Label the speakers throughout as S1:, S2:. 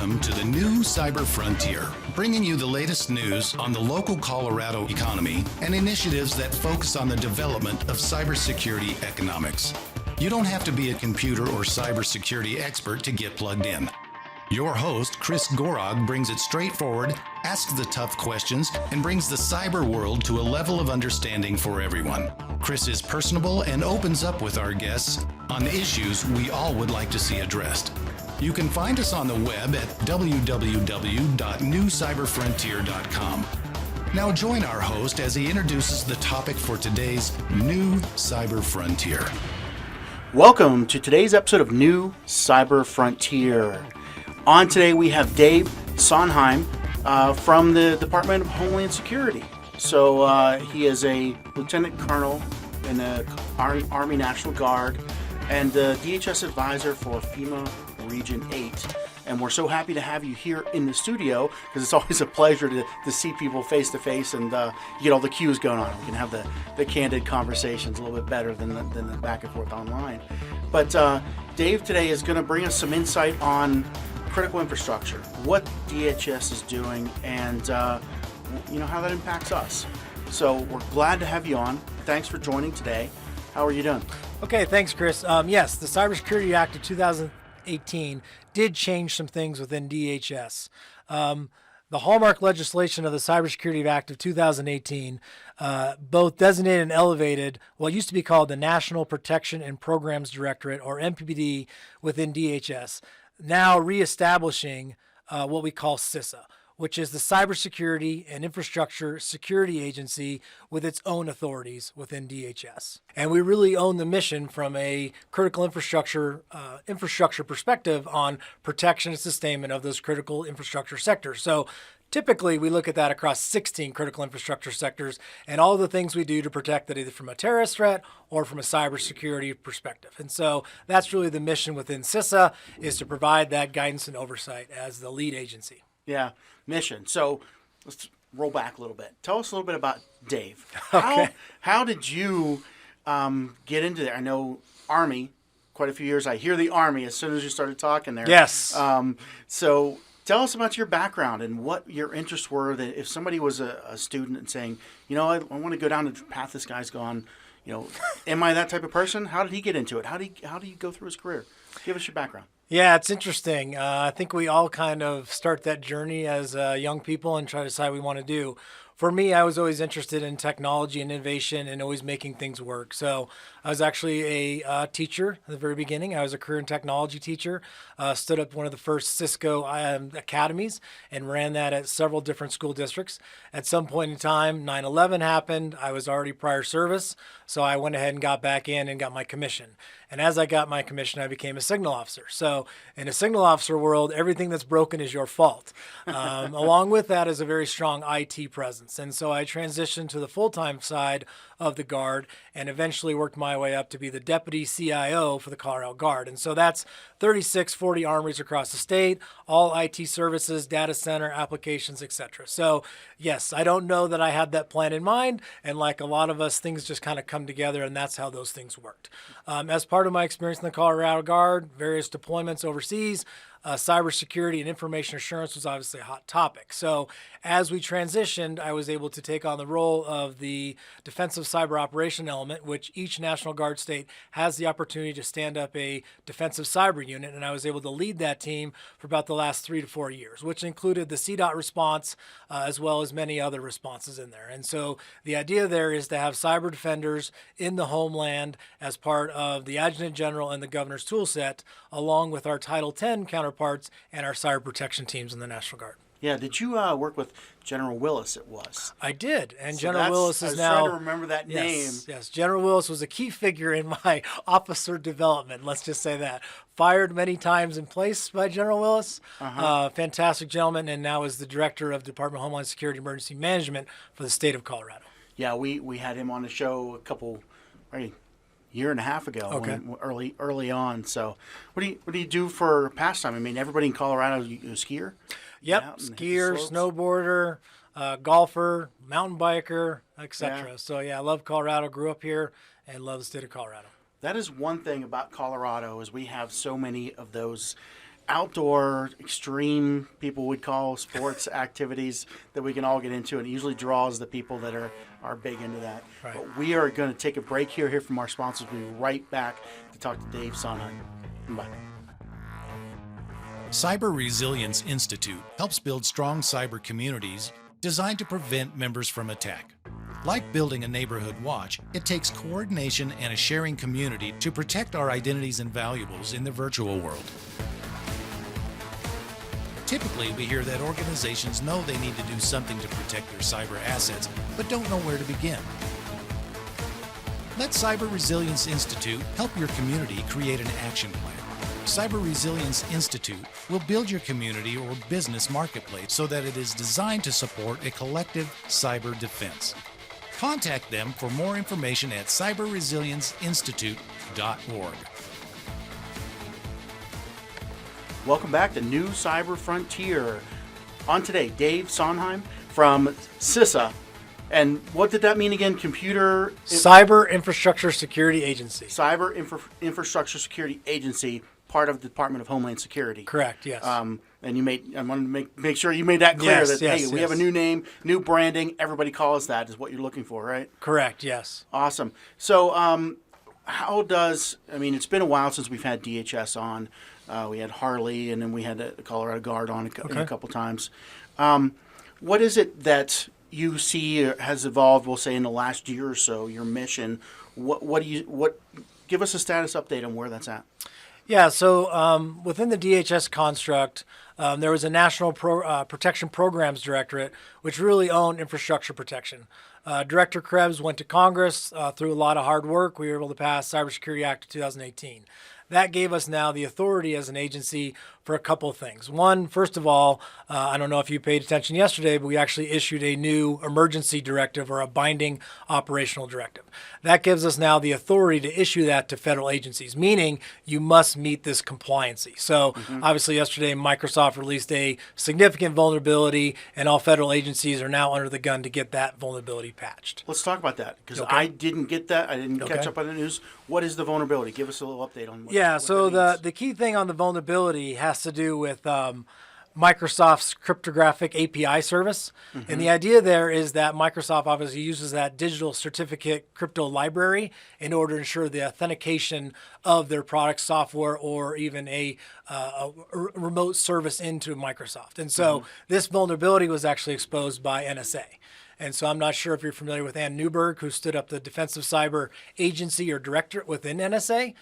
S1: Welcome to the new Cyber Frontier, bringing you the latest news on the local Colorado economy and initiatives that focus on the development of cybersecurity economics. You don't have to be a computer or cybersecurity expert to get plugged in. Your host, Chris Gorog, brings it straightforward, asks the tough questions, and brings the cyber world to a level of understanding for everyone. Chris is personable and opens up with our guests on issues we all would like to see addressed. You can find us on the web at www.newcyberfrontier.com. Now join our host as he introduces the topic for today's New Cyber Frontier.
S2: Welcome to today's episode of New Cyber Frontier. On today we have Dave Sonheim from the Department of Homeland Security. So he is a lieutenant colonel in the Army National Guard and the DHS advisor for FEMA Region 8. And we're so happy to have you here in the studio because it's always a pleasure to see people face to face and get all the cues going on. We can have the candid conversations a little bit better than the back and forth online. But Dave today is going to bring us some insight on critical infrastructure, what DHS is doing, and how that impacts us. So we're glad to have you on. Thanks for joining today. How are you doing?
S3: Okay, thanks, Chris. Yes, the Cybersecurity Act of 2018 did change some things within DHS. The hallmark legislation of the Cybersecurity Act of 2018 both designated and elevated what used to be called the National Protection and Programs Directorate, or NPPD, within DHS, now reestablishing what we call CISA, which is the Cybersecurity and Infrastructure Security Agency with its own authorities within DHS. And we really own the mission from a critical infrastructure perspective on protection and sustainment of those critical infrastructure sectors. So typically, we look at that across 16 critical infrastructure sectors and all the things we do to protect it either from a terrorist threat or from a cybersecurity perspective. And so that's really the mission within CISA, is to provide that guidance and oversight as the lead agency.
S2: Yeah, mission. So let's roll back a little bit. Tell us a little bit about Dave.
S3: Okay.
S2: How did you get into there? I know Army, quite a few years. I hear the Army as soon as you started talking there.
S3: Yes.
S2: So tell us about your background and what your interests were. That if somebody was a student and saying, I want to go down the path this guy's gone, am I that type of person? How did he get into it? How do you go through his career? Give us your background.
S3: Yeah, it's interesting. I think we all kind of start that journey as young people and try to decide what we want to do. For me, I was always interested in technology and innovation and always making things work. So I was actually a teacher at the very beginning. I was a career and technology teacher, stood up one of the first Cisco academies and ran that at several different school districts. At some point in time, 9/11 happened. I was already prior service, so I went ahead and got back in and got my commission. And as I got my commission, I became a signal officer. So in a signal officer world, everything that's broken is your fault. Along with that is a very strong IT presence. And so I transitioned to the full-time side of the Guard and eventually worked my way up to be the Deputy CIO for the Colorado Guard. And so that's 40 armories across the state, all IT services, data center, applications, etc. So yes, I don't know that I had that plan in mind. And like a lot of us, things just kind of come together, and that's how those things worked. As part of my experience in the Colorado Guard, various deployments overseas, cybersecurity and information assurance was obviously a hot topic. So as we transitioned, I was able to take on the role of the defensive cyber operation element, which each National Guard state has the opportunity to stand up a defensive cyber unit. And I was able to lead that team for about the last 3 to 4 years, which included the CDOT response, as well as many other responses in there. And so the idea there is to have cyber defenders in the Homeland as part of the Adjutant General and the Governor's tool set, along with our Title 10 counterparts and our cyber protection teams in the National Guard.
S2: Yeah, did you work with General Willis? It was.
S3: I did, and
S2: So
S3: General Willis is now.
S2: I was trying to remember that name.
S3: Yes, General Willis was a key figure in my officer development. Let's just say that. Fired many times in place by General Willis. Fantastic gentleman, and now is the director of Department of Homeland Security Emergency Management for the state of Colorado.
S2: Yeah, we had him on the show a year and a half ago,
S3: Okay.
S2: early on. So, what do you do for pastime? I mean, everybody in Colorado, you a skier?
S3: Yep, skier, snowboarder, golfer, mountain biker, etc.
S2: Yeah.
S3: So yeah, I love Colorado. Grew up here and love the state of Colorado.
S2: That is one thing about Colorado is we have so many of those outdoor, extreme, people would call sports activities that we can all get into, and it usually draws the people that are big into that.
S3: Right.
S2: But we are going to take a break here from our sponsors. We'll be right back to talk to Dave Sonheim. Bye.
S1: Cyber Resilience Institute helps build strong cyber communities designed to prevent members from attack. Like building a neighborhood watch, it takes coordination and a sharing community to protect our identities and valuables in the virtual world. Typically, we hear that organizations know they need to do something to protect their cyber assets, but don't know where to begin. Let Cyber Resilience Institute help your community create an action plan. Cyber Resilience Institute will build your community or business marketplace so that it is designed to support a collective cyber defense. Contact them for more information at cyberresilienceinstitute.org.
S2: Welcome back to New Cyber Frontier. On today, Dave Sonheim from CISA. And what did that mean again?
S3: Cyber Infrastructure Security Agency.
S2: Infrastructure Security Agency, part of the Department of Homeland Security.
S3: Correct, yes.
S2: And I want to make sure you made that clear we have a new name, new branding. Everybody calls that is what you're looking for, right?
S3: Correct, yes.
S2: Awesome. So it's been a while since we've had DHS on. We had Harley, and then we had the Colorado Guard on a couple times. What is it that you see has evolved, we'll say, in the last year or so, your mission? Give us a status update on where that's at.
S3: Yeah, so within the DHS construct, there was a National Protection Programs Directorate, which really owned infrastructure protection. Director Krebs went to Congress through a lot of hard work. We were able to pass Cybersecurity Act of 2018. That gave us now the authority as an agency for a couple of things. One, first of all, I don't know if you paid attention yesterday, but we actually issued a new emergency directive or a binding operational directive. That gives us now the authority to issue that to federal agencies, meaning you must meet this compliancy. So obviously yesterday, Microsoft released a significant vulnerability, and all federal agencies are now under the gun to get that vulnerability patched.
S2: Let's talk about that, because I didn't get that. I didn't catch up on the news. What is the vulnerability? Give us a little update on what
S3: so
S2: that
S3: the key thing on the vulnerability has to do with Microsoft's cryptographic API service. And the idea there is that Microsoft obviously uses that digital certificate crypto library in order to ensure the authentication of their product software or even a remote service into Microsoft. And so this vulnerability was actually exposed by NSA. And so I'm not sure if you're familiar with Ann Newberg, who stood up the Defensive Cyber Agency or Directorate within NSA.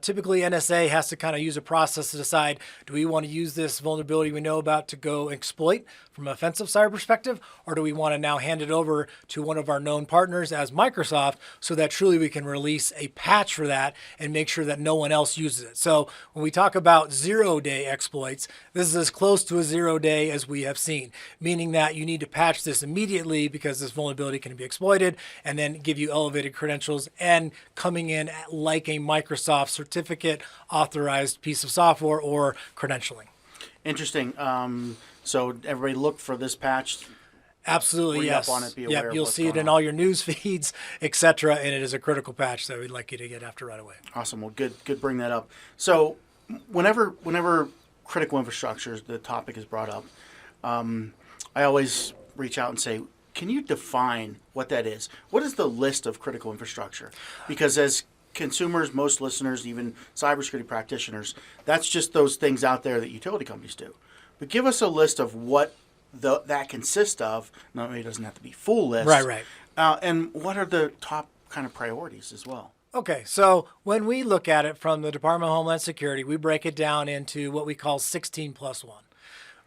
S3: Typically, NSA has to kind of use a process to decide, do we want to use this vulnerability we know about to go exploit from an offensive cyber perspective, or do we want to now hand it over to one of our known partners as Microsoft so that truly we can release a patch for that and make sure that no one else uses it? So when we talk about zero-day exploits, this is as close to a zero-day as we have seen, meaning that you need to patch this immediately because this vulnerability can be exploited and then give you elevated credentials and coming in like a Microsoft certificate authorized piece of software or credentialing.
S2: Interesting. So everybody look for this patch.
S3: Absolutely, yes.
S2: Up on it, be aware of
S3: you'll
S2: what's
S3: see it
S2: going
S3: in
S2: on.
S3: all your news feeds, etc. And it is a critical patch that we'd like you to get after right away.
S2: Awesome. Well, good. Bring that up. So whenever critical infrastructure, the topic is brought up, I always reach out and say, can you define what that is? What is the list of critical infrastructure? Because as consumers, most listeners, even cybersecurity practitioners, that's just those things out there that utility companies do. But give us a list of what that consists of. No, it doesn't have to be full list.
S3: Right.
S2: And what are the top kind of priorities as well?
S3: Okay, so when we look at it from the Department of Homeland Security, we break it down into what we call 16+1.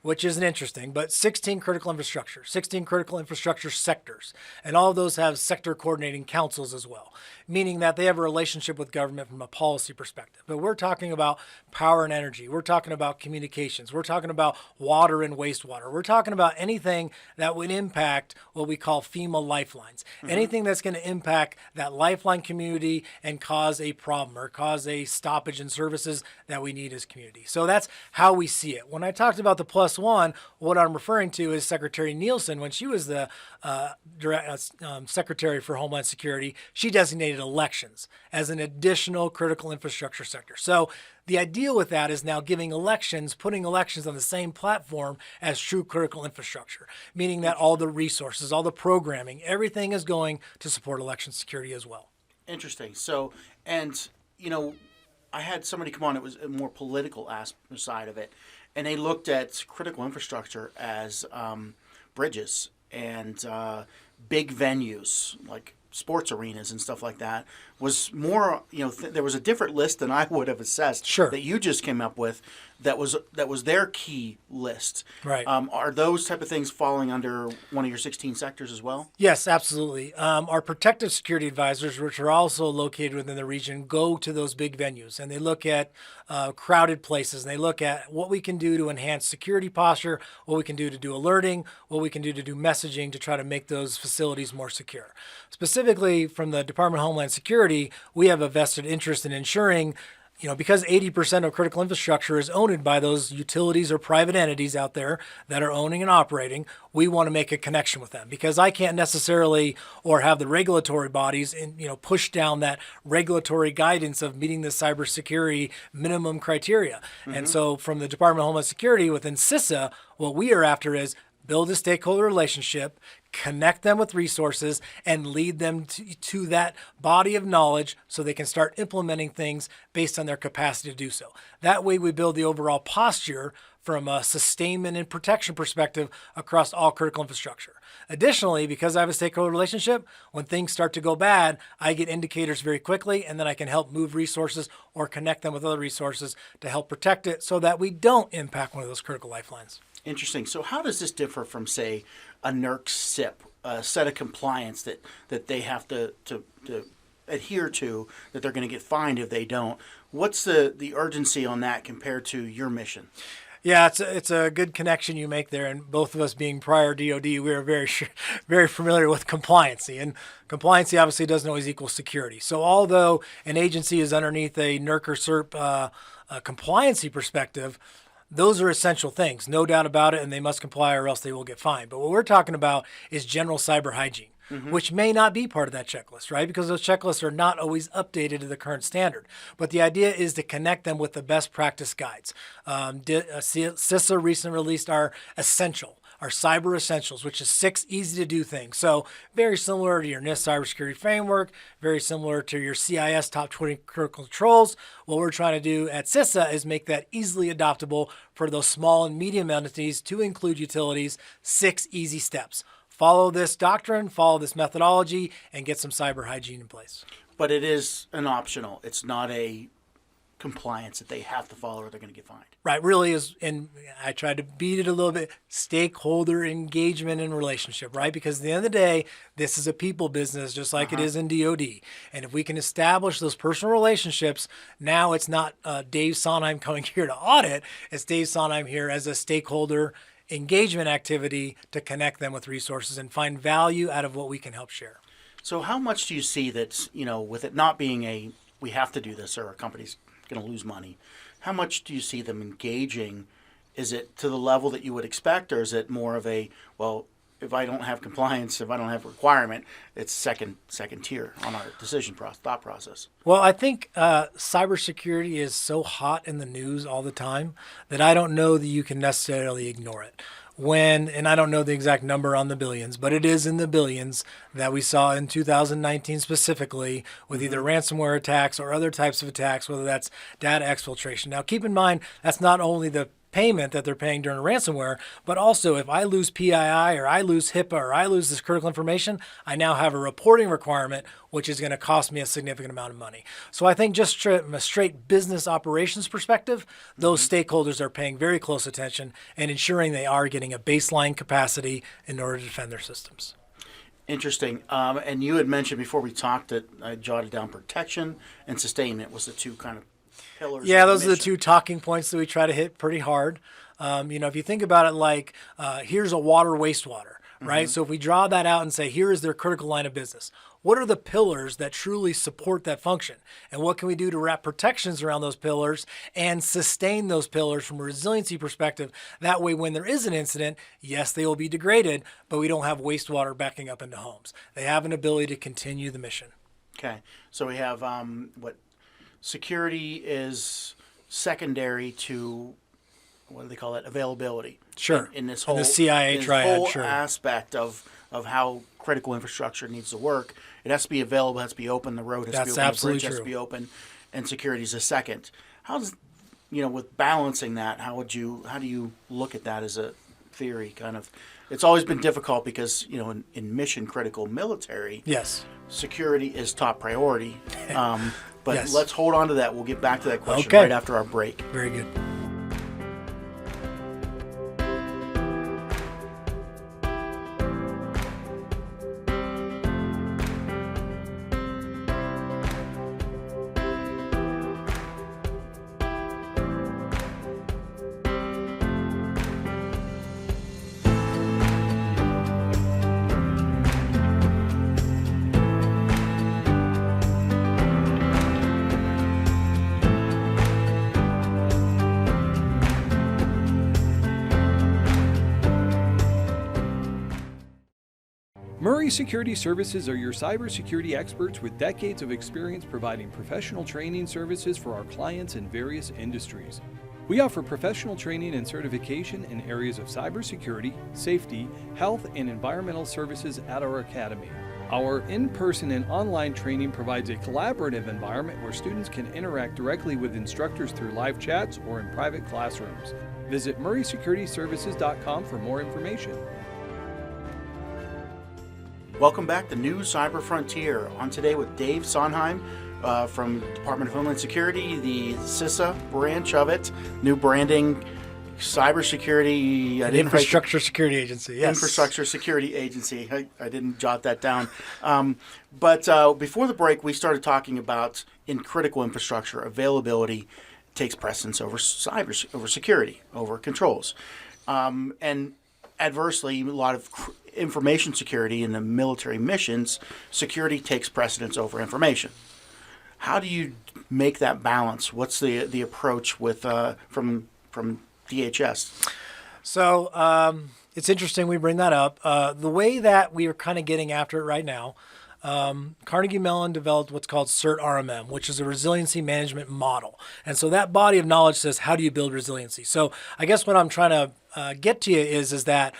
S3: Which isn't interesting, but 16 critical infrastructure sectors. And all of those have sector coordinating councils as well, meaning that they have a relationship with government from a policy perspective. But we're talking about power and energy. We're talking about communications. We're talking about water and wastewater. We're talking about anything that would impact what we call FEMA lifelines. Anything that's going to impact that lifeline community and cause a problem or cause a stoppage in services that we need as community. So that's how we see it. When I talked about the plus one, what I'm referring to is Secretary Nielsen, when she was the Secretary for Homeland Security, she designated elections as an additional critical infrastructure sector. So the idea with that is now putting elections on the same platform as true critical infrastructure, meaning that all the resources, all the programming, everything is going to support election security as well.
S2: Interesting. So, and, I had somebody come on, it was a more political side of it, and they looked at critical infrastructure as bridges and big venues like sports arenas and stuff like that. Was more, there was a different list than I would have assessed.
S3: Sure.
S2: That you just came up with. That was their key list.
S3: Right.
S2: Are those type of things falling under one of your 16 sectors as well?
S3: Yes, absolutely. Our protective security advisors, which are also located within the region, go to those big venues and they look at crowded places and they look at what we can do to enhance security posture, what we can do to do alerting, what we can do to do messaging to try to make those facilities more secure. Specifically from the Department of Homeland Security, we have a vested interest in ensuring because 80% of critical infrastructure is owned by those utilities or private entities out there that are owning and operating, we want to make a connection with them because I can't necessarily or have the regulatory bodies push down that regulatory guidance of meeting the cybersecurity minimum criteria. Mm-hmm. And so from the Department of Homeland Security within CISA, what we are after is build a stakeholder relationship, connect them with resources, and lead them to that body of knowledge so they can start implementing things based on their capacity to do so. That way we build the overall posture from a sustainment and protection perspective across all critical infrastructure. Additionally, because I have a stakeholder relationship, when things start to go bad, I get indicators very quickly, and then I can help move resources or connect them with other resources to help protect it so that we don't impact one of those critical lifelines.
S2: Interesting. So how does this differ from, say, a NERC SIP, a set of compliance that they have to adhere to, that they're going to get fined if they don't? What's the urgency on that compared to your mission?
S3: Yeah, it's a good connection you make there, and both of us being prior DOD, we are very familiar with compliancy, and compliancy obviously doesn't always equal security. So although an agency is underneath a NERC or SIRP compliancy perspective, those are essential things, no doubt about it, and they must comply or else they will get fined. But what we're talking about is general cyber hygiene, which may not be part of that checklist, right? Because those checklists are not always updated to the current standard. But the idea is to connect them with the best practice guides. CISA recently released our cyber essentials, which is 6 easy to do things. So very similar to your NIST cybersecurity framework, very similar to your CIS top 20 critical controls. What we're trying to do at CISA is make that easily adoptable for those small and medium entities to include utilities, 6 easy steps. Follow this doctrine, follow this methodology, and get some cyber hygiene in place.
S2: But it is an optional. It's not a compliance that they have to follow or they're going to get fined.
S3: Right, really is, and I tried to beat it a little bit, stakeholder engagement and relationship, right? Because at the end of the day, this is a people business just like it is in DOD. And if we can establish those personal relationships, now it's not Dave Sonheim coming here to audit, it's Dave Sonheim here as a stakeholder engagement activity to connect them with resources and find value out of what we can help share.
S2: So how much do you see that, with it not being we have to do this or our company's going to lose money, how much do you see them engaging? Is it to the level that you would expect, or is it more of if I don't have compliance, if I don't have a requirement, it's second tier on our thought process?
S3: Well, I think cybersecurity is so hot in the news all the time that I don't know that you can necessarily ignore it. And I don't know the exact number on the billions, but it is in the billions that we saw in 2019 specifically with either ransomware attacks or other types of attacks, whether that's data exfiltration. Now, keep in mind, that's not only the payment that they're paying during ransomware, but also if I lose PII or I lose HIPAA or I lose this critical information, I now have a reporting requirement, which is going to cost me a significant amount of money. So I think just from a straight business operations perspective, those stakeholders are paying very close attention and ensuring they are getting a baseline capacity in order to defend their systems.
S2: Interesting. And you had mentioned before we talked that I jotted down protection and sustainment was the two kind of pillars.
S3: Yeah, those are the two talking points that we try to hit pretty hard. If you think about it like here's a wastewater, right? So if we draw that out and say, here is their critical line of business. what are the pillars that truly support that function? And what can we do to wrap protections around those pillars and sustain those pillars from a resiliency perspective? That way, when there is an incident, yes, they will be degraded, but we don't have wastewater backing up into homes. They have an ability to continue the mission.
S2: Okay, so we have security is secondary to, what do they call it, availability.
S3: Sure.
S2: In this whole,
S3: the CIA triad,
S2: whole
S3: sure.
S2: aspect of how critical infrastructure needs to work. It has to be available, it has to be open, the road has to be open, the bridge has to be open, and security is a second. How does, with balancing that, how do you look at that as a theory kind of? It's always been difficult because, in mission critical military,
S3: yes,
S2: security is top priority. But
S3: yes.
S2: Let's hold on to that. We'll get back to that question
S3: Okay.
S2: right after our break.
S3: Very good.
S4: Murray Security Services are your cybersecurity experts with decades of experience providing professional training services for our clients in various industries. We offer professional training and certification in areas of cybersecurity, safety, health, and environmental services at our academy. Our in-person and online training provides a collaborative environment where students can interact directly with instructors through live chats or in private classrooms. Visit MurraySecurityServices.com for more information.
S2: Welcome back to New Cyber Frontier. On today with Dave Sonheim from Department of Homeland Security, the CISA branch of it, new branding, cybersecurity.
S3: Infrastructure Security Agency, yes.
S2: Infrastructure Security Agency. I didn't jot that down. But before the break, we started talking about in critical infrastructure, availability takes precedence over over security, over controls. And adversely, a lot of information security in the military missions, security takes precedence over information. How do you make that balance? What's the approach with from DHS?
S3: So it's interesting we bring that up. The way that we are kind of getting after it right now, Carnegie Mellon developed what's called CERT-RMM, which is a resiliency management model. And so that body of knowledge says, how do you build resiliency? So I guess what I'm trying to get to you is that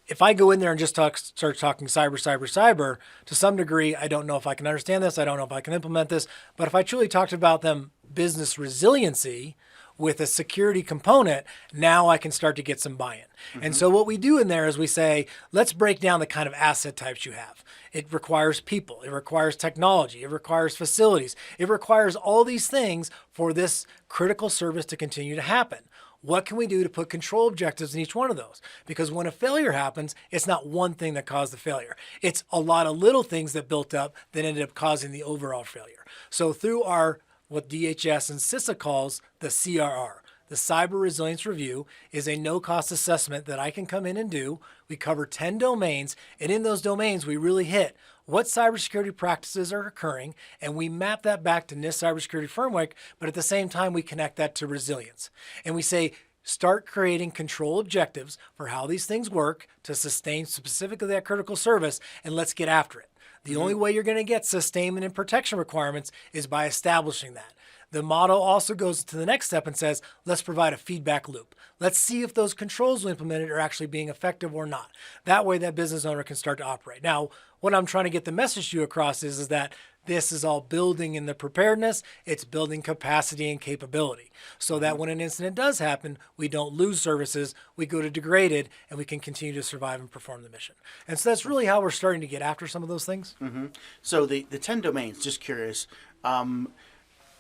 S3: if I go in there and just start talking cyber, to some degree, I don't know if I can understand this. I don't know if I can implement this. But if I truly talked about them business resiliency with a security component, now I can start to get some buy-in. Mm-hmm. And so what we do in there is we say, let's break down the kind of asset types you have. It requires people. It requires technology. It requires facilities. It requires all these things for this critical service to continue to happen. What can we do to put control objectives in each one of those? Because when a failure happens, it's not one thing that caused the failure. It's a lot of little things that built up that ended up causing the overall failure. So through our, what DHS and CISA calls the CRR, the Cyber Resilience Review, is a no-cost assessment that I can come in and do. We cover 10 domains, and in those domains, we really hit what cybersecurity practices are occurring, and we map that back to NIST cybersecurity framework, but at the same time, we connect that to resilience. And we say, start creating control objectives for how these things work to sustain specifically that critical service, and let's get after it. The only way you're going to get sustainment and protection requirements is by establishing that. The model also goes to the next step and says, let's provide a feedback loop. Let's see if those controls we implemented are actually being effective or not. That way that business owner can start to operate. Now, what I'm trying to get the message to you across is that this is all building in the preparedness. It's building capacity and capability so that when an incident does happen, we don't lose services, we go to degraded, and we can continue to survive and perform the mission. And so that's really how we're starting to get after some of those things.
S2: Mm-hmm. So the 10 domains, just curious,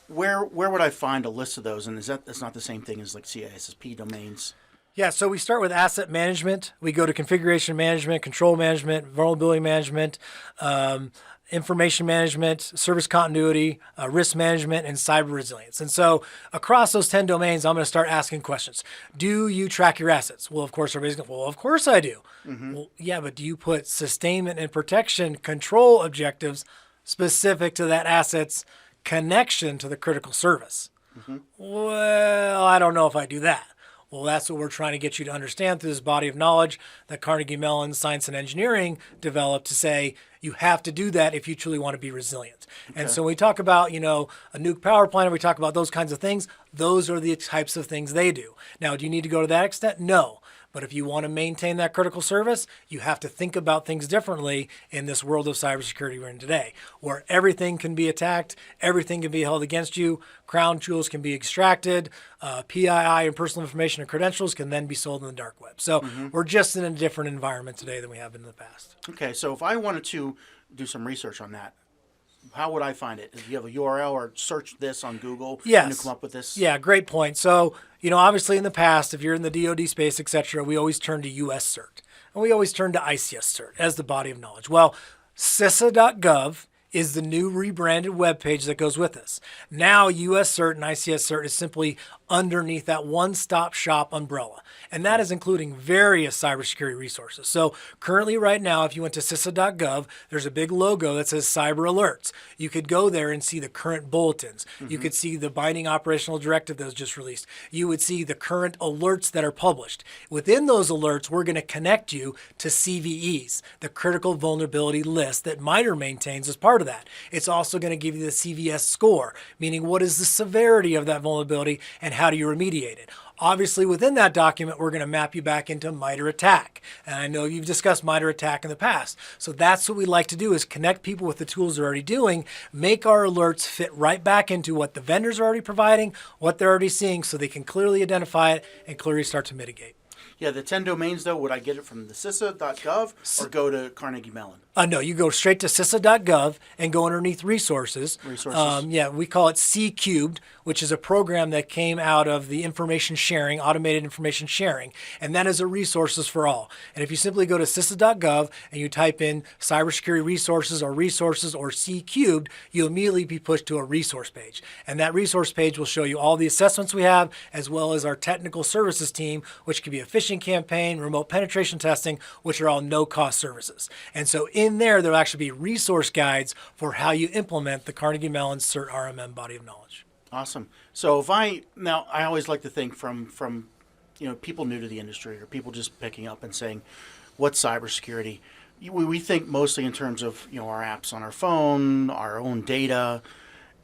S2: where would I find a list of those? And that's not the same thing as like CISSP domains?
S3: Yeah, so we start with asset management. We go to configuration management, control management, vulnerability management, information management, service continuity, risk management, and cyber resilience. And so across those 10 domains, I'm going to start asking questions. Do you track your assets? Well, of course, everybody's going, well, of course I do. Mm-hmm. Well, yeah, but do you put sustainment and protection control objectives specific to that asset's connection to the critical service. Well, I don't know if I do that. Well, that's what we're trying to get you to understand through this body of knowledge that Carnegie Mellon Science and Engineering developed to say you have to do that if you truly want to be resilient. And so when we talk about, a nuke power plant, or we talk about those kinds of things, those are the types of things they do. Now, do you need to go to that extent? No. But if you want to maintain that critical service, you have to think about things differently in this world of cybersecurity we're in today, where everything can be attacked, everything can be held against you, crown jewels can be extracted, PII and personal information and credentials can then be sold in the dark web. So we're just in a different environment today than we have been in the past.
S2: Okay, so if I wanted to do some research on that, how would I find it? Do you have a URL or search this on Google
S3: Yes.
S2: and you come up with this?
S3: Yeah, great point. So, obviously in the past, if you're in the DoD space, et cetera, we always turn to US CERT. And we always turn to ICS CERT as the body of knowledge. Well, CISA.gov is the new rebranded webpage that goes with this. Now, US CERT and ICS CERT is simply underneath that one-stop shop umbrella. And that is including various cybersecurity resources. So currently right now, if you went to CISA.gov, there's a big logo that says Cyber Alerts. You could go there and see the current bulletins. You could see the binding operational directive that was just released. You would see the current alerts that are published. Within those alerts, we're going to connect you to CVEs, the critical vulnerability list that MITRE maintains as part of that. It's also going to give you the CVS score, meaning what is the severity of that vulnerability and how do you remediate it. Obviously, within that document, we're going to map you back into MITRE ATT&CK. And I know you've discussed MITRE ATT&CK in the past. So that's what we like to do is connect people with the tools they're already doing, make our alerts fit right back into what the vendors are already providing, what they're already seeing, so they can clearly identify it and clearly start to mitigate.
S2: Yeah, the 10 domains, though, would I get it from the CISA.gov or go to Carnegie Mellon?
S3: No, you go straight to CISA.gov and go underneath resources. We call it C-Cubed, which is a program that came out of the information sharing, automated information sharing, and that is a resources for all. And if you simply go to CISA.gov and you type in cybersecurity resources or C-Cubed, you'll immediately be pushed to a resource page. And that resource page will show you all the assessments we have, as well as our technical services team, which could be a phishing campaign, remote penetration testing, which are all no-cost services. And so in there, there'll actually be resource guides for how you implement the Carnegie Mellon CERT RMM body of knowledge.
S2: Awesome. So I always like to think from people new to the industry or people just picking up and saying, what's cybersecurity? We think mostly in terms of our apps on our phone, our own data,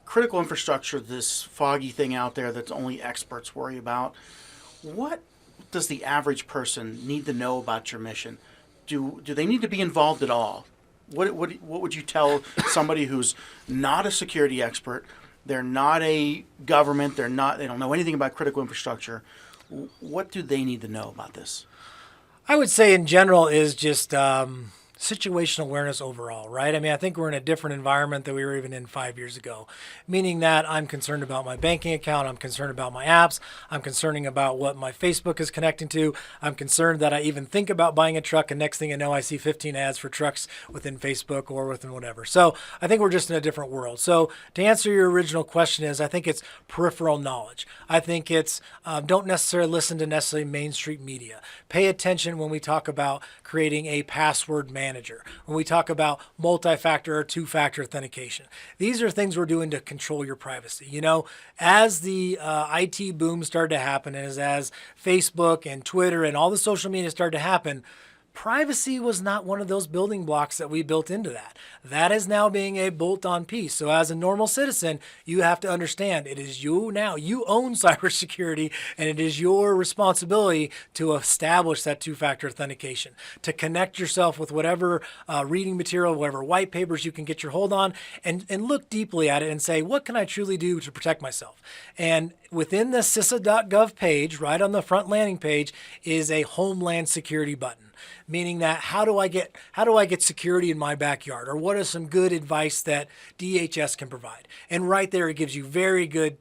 S2: critical infrastructure, this foggy thing out there that only experts worry about. What does the average person need to know about your mission? Do they need to be involved at all? What would you tell somebody who's not a security expert? They're not a government. They don't know anything about critical infrastructure. What do they need to know about this?
S3: I would say in general is just situational awareness overall, right? I mean, I think we're in a different environment than we were even in 5 years ago, meaning that I'm concerned about my banking account. I'm concerned about my apps. I'm concerned about what my Facebook is connecting to. I'm concerned that I even think about buying a truck, and next thing I know, I see 15 ads for trucks within Facebook or within whatever. So I think we're just in a different world. So to answer your original question is, I think it's peripheral knowledge. I think it's don't necessarily listen to necessarily mainstream media. Pay attention when we talk about creating a password manager, when we talk about multi-factor or two-factor authentication. These are things we're doing to control your privacy. As the IT boom started to happen, and as Facebook and Twitter and all the social media started to happen, privacy was not one of those building blocks that we built into that. That is now being a bolt-on piece. So as a normal citizen, you have to understand it is you now. You own cybersecurity, and it is your responsibility to establish that two-factor authentication, to connect yourself with whatever reading material, whatever white papers you can get your hold on, and look deeply at it and say, what can I truly do to protect myself? And within the CISA.gov page, right on the front landing page, is a Homeland security button. Meaning that how do I get security in my backyard, or what is some good advice that DHS can provide? And right there, it gives you very good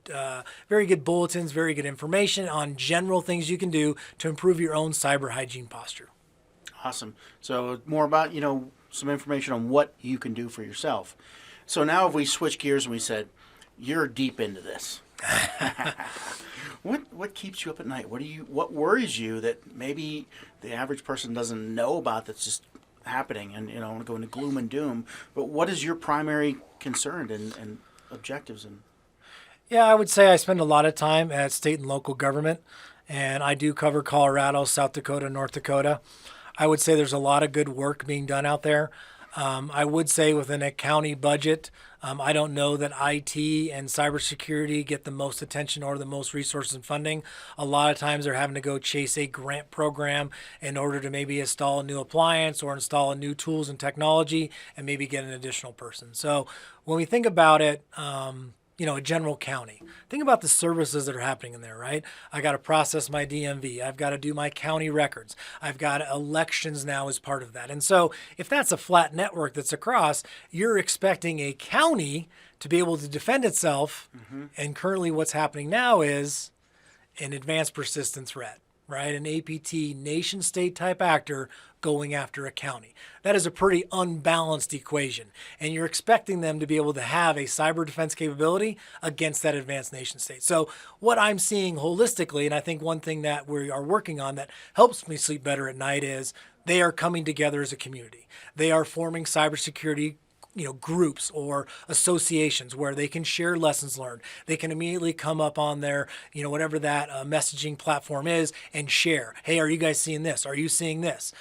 S3: bulletins, very good information on general things you can do to improve your own cyber hygiene posture.
S2: Awesome. So more about some information on what you can do for yourself. So now if we switch gears and we said you're deep into this. What keeps you up at night? What worries you that maybe the average person doesn't know about, that's just happening, and I want to go into gloom and doom. But what is your primary concern and objectives? And
S3: Yeah, I would say I spend a lot of time at state and local government, and I do cover Colorado, South Dakota, North Dakota. I would say there's a lot of good work being done out there. I would say within a county budget, I don't know that IT and cybersecurity get the most attention or the most resources and funding. A lot of times they're having to go chase a grant program in order to maybe install a new appliance or install a new tools and technology and maybe get an additional person. So when we think about it, a general county. Think about the services that are happening in there, right? I got to process my DMV. I've got to do my county records. I've got elections now as part of that. And so if that's a flat network that's across, you're expecting a county to be able to defend itself. And currently what's happening now is an advanced persistent threat, right? An APT nation state type actor going after a county. That is a pretty unbalanced equation. And you're expecting them to be able to have a cyber defense capability against that advanced nation state. So what I'm seeing holistically, and I think one thing that we are working on that helps me sleep better at night, is they are coming together as a community. They are forming cybersecurity groups or associations where they can share lessons learned. They can immediately come up on their, whatever that messaging platform is and share. Hey, are you guys seeing this? Are you seeing this?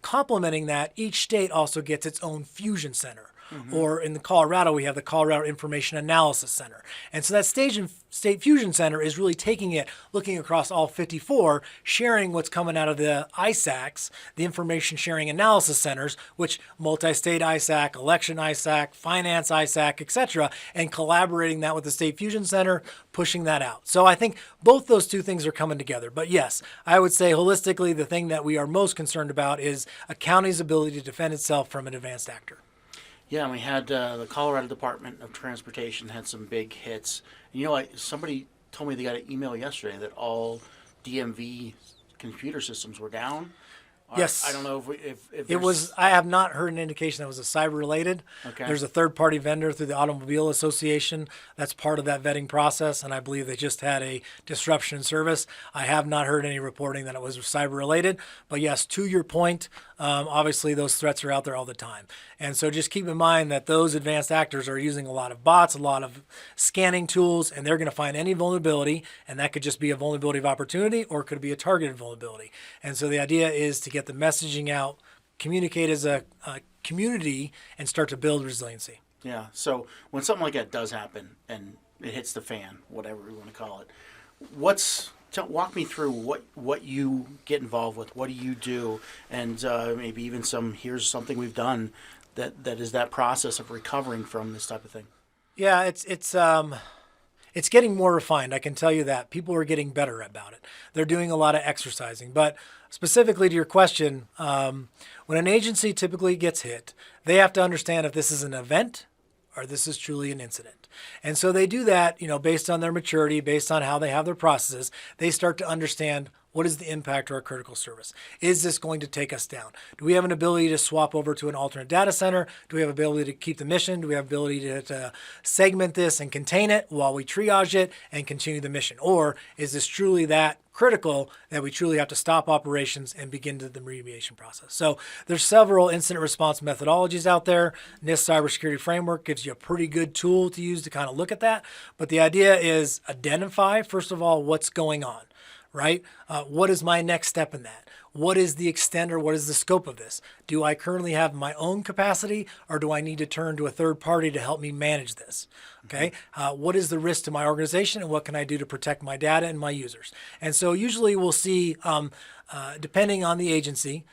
S3: Complementing that, each state also gets its own fusion center. Or in Colorado, we have the Colorado Information Analysis Center. And so that State Fusion Center is really taking it, looking across all 54, sharing what's coming out of the ISACs, the Information Sharing Analysis Centers, which multi-state ISAC, election ISAC, finance ISAC, etc., and collaborating that with the State Fusion Center, pushing that out. So I think both those two things are coming together. But yes, I would say holistically, the thing that we are most concerned about is a county's ability to defend itself from an advanced actor.
S2: yeah, and we had the Colorado Department of Transportation had some big hits. And, somebody told me they got an email yesterday that all DMV computer systems were down.
S3: Yes.
S2: I don't know if
S3: It was. I have not heard an indication that was a cyber related.
S2: Okay.
S3: There's a third party vendor through the Automobile Association that's part of that vetting process, and I believe they just had a disruption in service. I have not heard any reporting that it was cyber related. But yes, to your point, obviously those threats are out there all the time, and so just keep in mind that those advanced actors are using a lot of bots, a lot of scanning tools, and they're going to find any vulnerability, and that could just be a vulnerability of opportunity or it could be a targeted vulnerability. And so the idea is to get the messaging out, communicate as a community, and start to build resiliency.
S2: Yeah. So when something like that does happen and it hits the fan, whatever we want to call it, walk me through what you get involved with. What do you do? And maybe even here's something we've done that is that process of recovering from this type of thing.
S3: Yeah, it's getting more refined. I can tell you that. People are getting better about it. They're doing a lot of exercising. But specifically to your question, when an agency typically gets hit, they have to understand if this is an event or this is truly an incident. And so they do that, based on their maturity, based on how they have their processes. They start to understand, what is the impact to our critical service? Is this going to take us down? Do we have an ability to swap over to an alternate data center? Do we have ability to keep the mission? Do we have ability to segment this and contain it while we triage it and continue the mission? Or is this truly that critical that we truly have to stop operations and begin the remediation process? So there's several incident response methodologies out there. NIST Cybersecurity Framework gives you a pretty good tool to use to kind of look at that. But the idea is identify, first of all, what's going on. Right? What is my next step in that? What is the extent or what is the scope of this? Do I currently have my own capacity, or do I need to turn to a third party to help me manage this? Okay. What is the risk to my organization, and what can I do to protect my data and my users? And so usually we'll see, depending on the agency,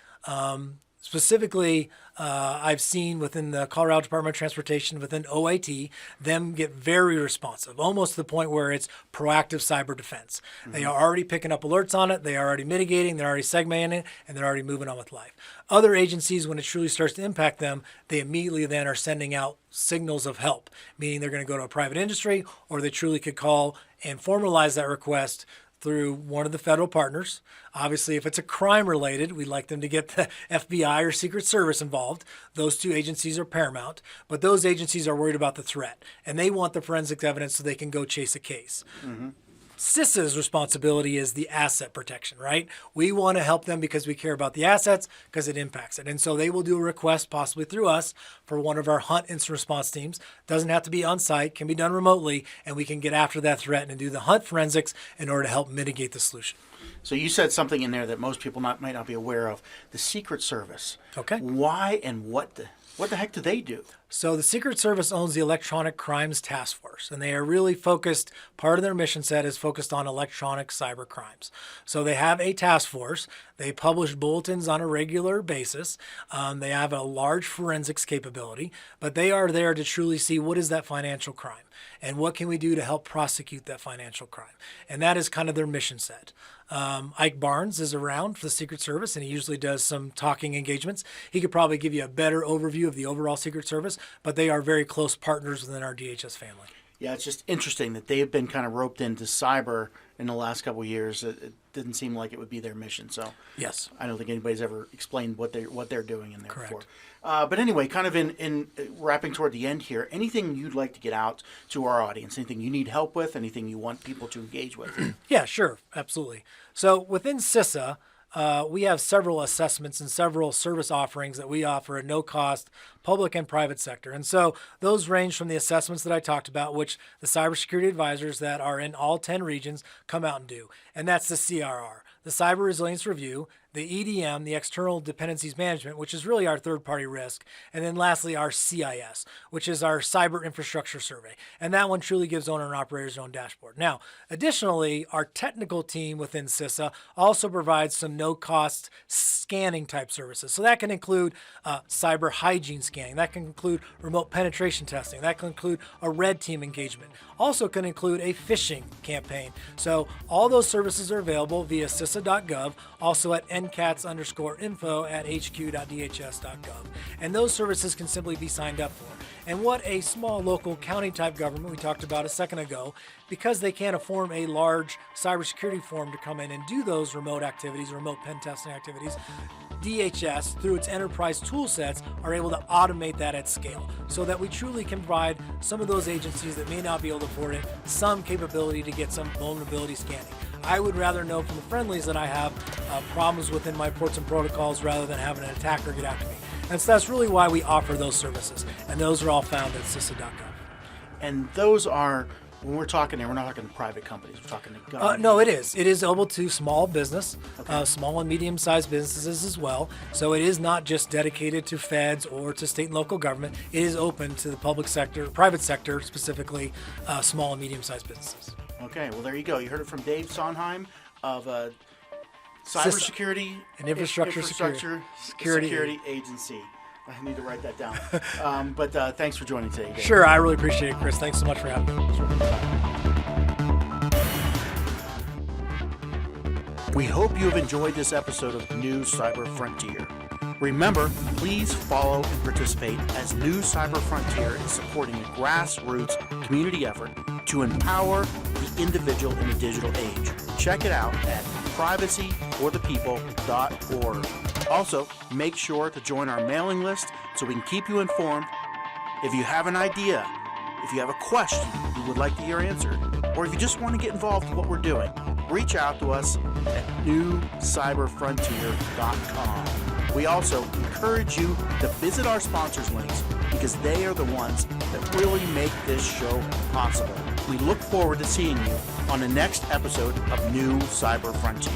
S3: specifically, I've seen within the Colorado Department of Transportation, within OIT, them get very responsive, almost to the point where it's proactive cyber defense. Mm-hmm. They are already picking up alerts on it, they are already mitigating, they're already segmenting it, and they're already moving on with life. Other agencies, when it truly starts to impact them, they immediately then are sending out signals of help, meaning they're going to go to a private industry, or they truly could call and formalize that request through one of the federal partners. Obviously, if it's a crime related, we'd like them to get the FBI or Secret Service involved. Those two agencies are paramount, but those agencies are worried about the threat, and they want the forensic evidence so they can go chase a case. Mm-hmm. CISA's responsibility is the asset protection, right? We want to help them because we care about the assets because it impacts it. And so they will do a request possibly through us for one of our hunt incident response teams. Doesn't have to be on site, can be done remotely, and we can get after that threat and do the hunt forensics in order to help mitigate the solution.
S2: So you said something in there that most people might not be aware of, the Secret Service.
S3: Okay.
S2: Why and what the heck do they do?
S3: So the Secret Service owns the Electronic Crimes Task Force, and they are really focused, part of their mission set is focused on electronic cyber crimes. So they have a task force. They publish bulletins on a regular basis. They have a large forensics capability, but they are there to truly see what is that financial crime and what can we do to help prosecute that financial crime. And that is kind of their mission set. Ike Barnes is around for the Secret Service, and he usually does some talking engagements. He could probably give you a better overview of the overall Secret Service, but they are very close partners within our DHS family.
S2: Yeah, it's just interesting that they have been kind of roped into cyber in the last couple of years. It didn't seem like it would be their mission. So
S3: yes,
S2: I don't think anybody's ever explained what they're doing in there
S3: correct.
S2: before. But anyway, kind of in wrapping toward the end here, anything you'd like to get out to our audience? Anything you need help with? Anything you want people to engage with?
S3: Yeah, sure, absolutely. So within CISA, we have several assessments and several service offerings that we offer at no cost, public and private sector. And so those range from the assessments that I talked about, which the cybersecurity advisors that are in all 10 regions come out and do. And that's the CRR, the Cyber Resilience Review, the EDM, the External Dependencies Management, which is really our third-party risk, and then lastly our CIS, which is our Cyber Infrastructure Survey. And that one truly gives owner and operators their own dashboard. Now, additionally, our technical team within CISA also provides some no-cost scanning type services. So that can include cyber hygiene scanning. That can include remote penetration testing. That can include a red team engagement. Also can include a phishing campaign. So all those services are available via CISA.gov, also at ncats_info at hq.dhs.gov. And those services can simply be signed up for. And what a small local county type government we talked about a second ago, because they can't afford a large cybersecurity firm to come in and do those remote activities, remote pen testing activities, DHS, through its enterprise tool sets, are able to automate that at scale so that we truly can provide some of those agencies that may not be able to afford it some capability to get some vulnerability scanning. I would rather know from the friendlies that I have problems within my ports and protocols rather than having an attacker get after me. And so that's really why we offer those services. And those are all found at CISA.gov.
S2: And those are, when we're talking there, we're not talking to private companies. We're talking to government.
S3: No, it is. It is available to small business, small and medium-sized businesses as well. So it is not just dedicated to feds or to state and local government. It is open to the public sector, private sector, specifically small and medium-sized businesses.
S2: Okay, well, there you go. You heard it from Dave Sonheim of Cybersecurity
S3: and Infrastructure
S2: Security Agency. I need to write that down. But thanks for joining today, Dave.
S3: Sure, I really appreciate it, Chris. Thanks so much for having me.
S2: We hope you have enjoyed this episode of New Cyber Frontier. Remember, please follow and participate as New Cyber Frontier is supporting a grassroots community effort to empower the individual in the digital age. Check it out at privacyforthepeople.org. Also, make sure to join our mailing list so we can keep you informed. If you have an idea, if you have a question you would like to hear answered, or if you just want to get involved in what we're doing, reach out to us at newcyberfrontier.com. We also encourage you to visit our sponsors links because they are the ones that really make this show possible. We look forward to seeing you on the next episode of New Cyber Frontier.